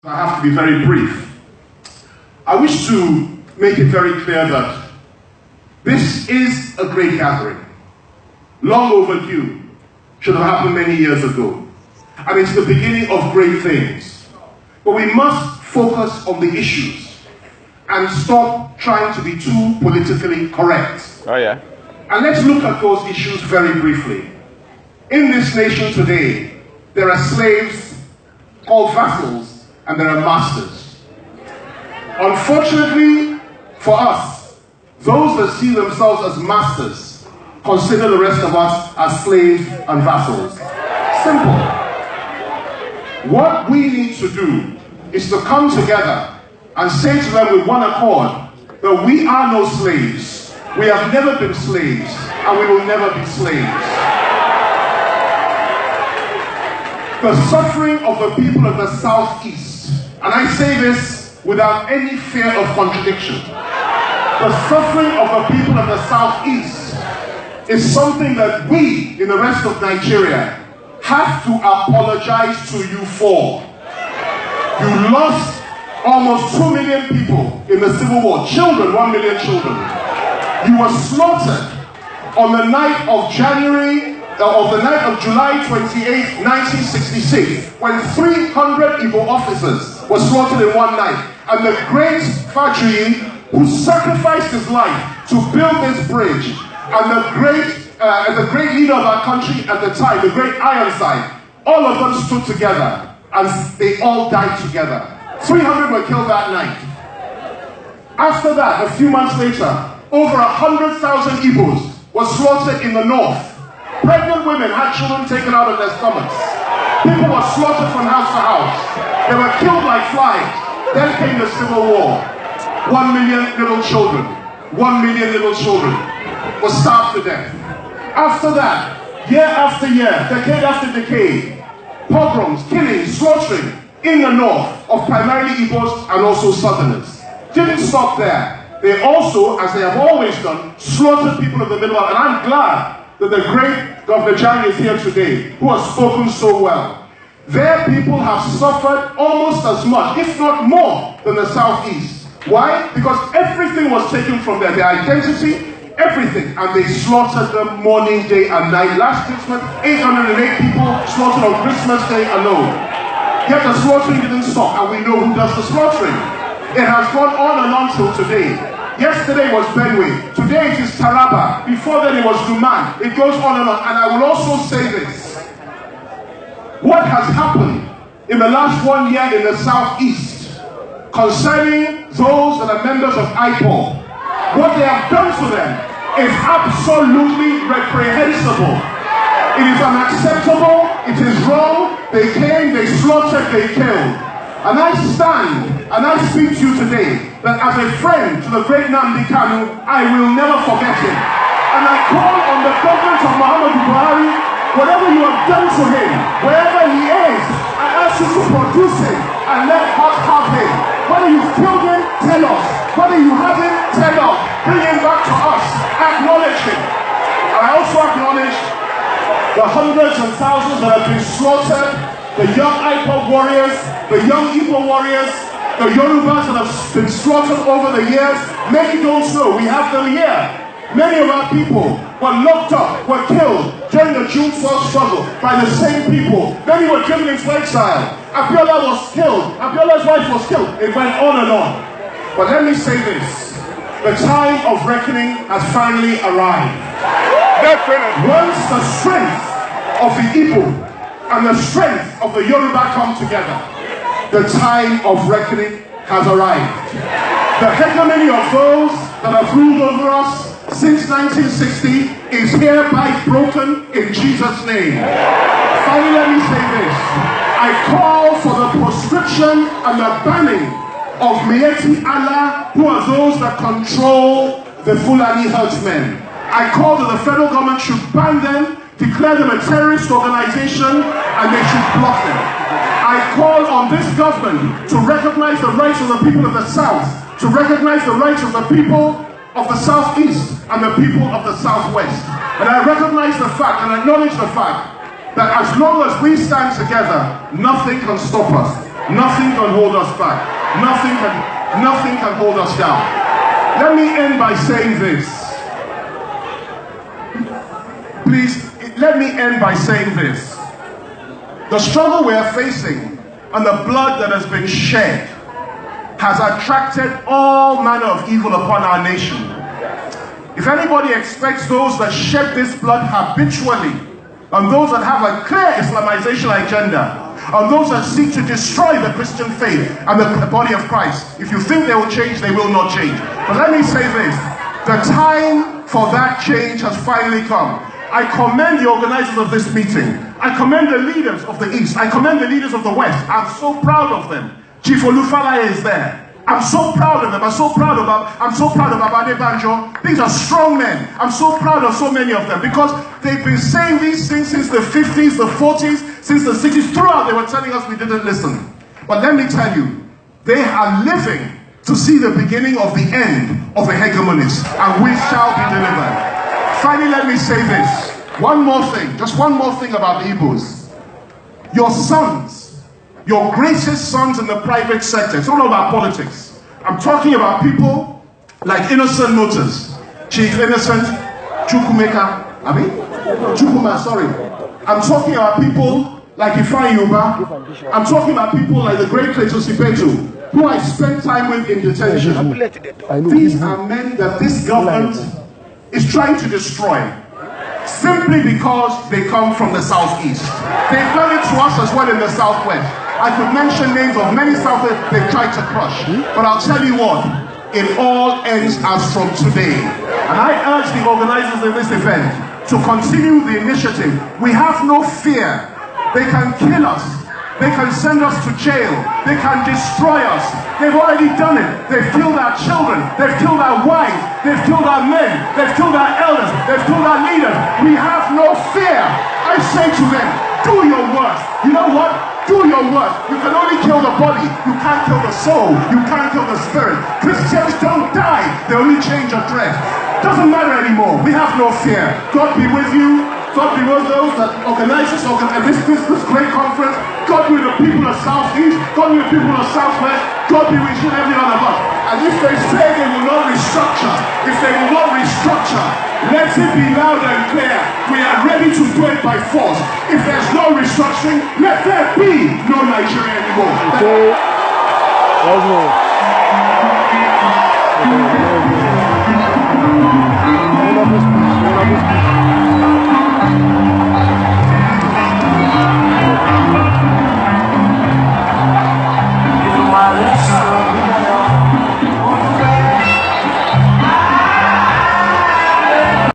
I have to be very brief. I wish to make it very clear that this is a great gathering, long overdue, should have happened many years ago. And it's the beginning of great things. But we must focus on the issues and stop trying to be too politically correct. Oh yeah. And let's look at those issues very briefly. In this nation today, there are slaves called vassals and there are masters. Unfortunately for us, those that see themselves as masters consider the rest of us as slaves and vassals. Simple. What we need to do is to come together and say to them with one accord that we are no slaves. We have never been slaves and we will never be slaves. The suffering of the people of the Southeast, and I say this without any fear of contradiction, the suffering of the people of the Southeast is something that we in the rest of Nigeria have to apologize to you for. You lost almost 2 million people in the Civil War, children, 1 million children. You were slaughtered on the night of July 28, 1966, when 300 Igbo officers were slaughtered in one night. And the great Fajri, who sacrificed his life to build this bridge, and the great leader of our country at the time, the great Ironside, all of them stood together, and they all died together. 300 were killed that night. After that, a few months later, over 100,000 Igbos were slaughtered in the north. Pregnant women had children taken out of their stomachs. People were slaughtered from house to house. They were killed like flies. Then came the Civil War. 1 million little children, 1 million little children were starved to death. After that, year after year, decade after decade, pogroms, killings, slaughtering in the north of primarily Igbos and also Southerners. Didn't stop there. They also, as they have always done, slaughtered people of the Middle Belt. And I'm glad that the great Governor Jani is here today, who has spoken so well. Their people have suffered almost as much, if not more, than the Southeast. Why? Because everything was taken from them, their identity, everything, and they slaughtered them morning, day, and night. Last Christmas, 808 people slaughtered on Christmas Day alone. Yet the slaughtering didn't stop, and we know who does the slaughtering. It has gone on and on till today. Yesterday was Benue, today it is Taraba, before then it was Numan. It goes on and on, and I will also say this. What has happened in the last 1 year in the Southeast concerning those that are members of IPOB, what they have done to them is absolutely reprehensible. It is unacceptable, it is wrong. They came, they slaughtered, they killed. And I stand and I speak to you today that as a friend to the great Nnamdi Kanu, I will never forget him. And I call on the government of Muhammadu Buhari, whatever you have done to him, wherever he is, I ask you to produce him and let us have him. Whether you killed him, tell us. Whether you have him, tell us. Bring him back to us. Acknowledge him. And I also acknowledge the hundreds and thousands that have been slaughtered, the young IPOB warriors, the young Igbo warriors, the Yorubas that have been slaughtered over the years. Many don't know, we have them here. Many of our people were locked up, were killed during the June 12th struggle by the same people. Many were driven into exile. Abiola was killed. Abiola's wife was killed. It went on and on. But let me say this. The time of reckoning has finally arrived. Definitely. Once the strength of the Igbo and the strength of the Yoruba come together, the time of reckoning has arrived. The hegemony of those that have ruled over us since 1960 is hereby broken in Jesus' name. Finally, let me say this. I call for the proscription and the banning of Miyetti Allah, who are those that control the Fulani herdsmen. I call that the federal government should ban them, declare them a terrorist organization, and they should block them. I call on this government to recognize the rights of the people of the South, to recognize the rights of the people of the Southeast and the people of the Southwest. And I recognize the fact and acknowledge the fact that as long as we stand together, nothing can stop us. Nothing can hold us back. Nothing can hold us down. Let me end by saying this. Please, let me end by saying this. The struggle we are facing and the blood that has been shed has attracted all manner of evil upon our nation. If anybody expects those that shed this blood habitually, and those that have a clear Islamization agenda, and those that seek to destroy the Christian faith and the body of Christ, if you think they will change, they will not change. But let me say this, the time for that change has finally come. I commend the organizers of this meeting. I commend the leaders of the East. I commend the leaders of the West. I'm so proud of them. Chief Olufalaye is there. I'm so proud of them. I'm so proud of Abade Banjo. These are strong men. I'm so proud of so many of them because they've been saying these things since the 50s, the 40s, since the 60s. Throughout, they were telling us we didn't listen. But let me tell you, they are living to see the beginning of the end of the hegemonies, and we shall be delivered. Finally, let me say this. One more thing, just one more thing about the Igbos. Your sons, your greatest sons in the private sector, it's not about politics. I'm talking about people like Innocent Motors, Chief Innocent Chukwumeka, Chukwuma, sorry. I'm talking about people like Ifeanyi Uba. I'm talking about people like the great Clayton Sipetu, who I spent time with in detention. These are men that this government is trying to destroy simply because they come from the southeast. They've done it to us as well in the southwest. I could mention names of many southwest they've tried to crush, but I'll tell you what, it all ends as from today. And I urge the organizers of this event to continue the initiative. We have no fear. They can kill us. They can send us to jail. They can destroy us. They've already done it. They've killed our children. They've killed our wives. They've killed our men. They've killed our elders. They've killed our leaders. We have no fear. I say to them, do your worst. You know what? Do your worst. You can only kill the body. You can't kill the soul. You can't kill the spirit. Christians don't die. They only change your dress. Doesn't matter anymore. We have no fear. God be with you. God be with those that organize this great conference. God be with the people of Southeast. God be with the people of Southwest. God be with each and every one of us. And if they say they will not restructure, let it be loud and clear. We are ready to do it by force. If there's no restructuring, let there be no Nigeria anymore. Okay.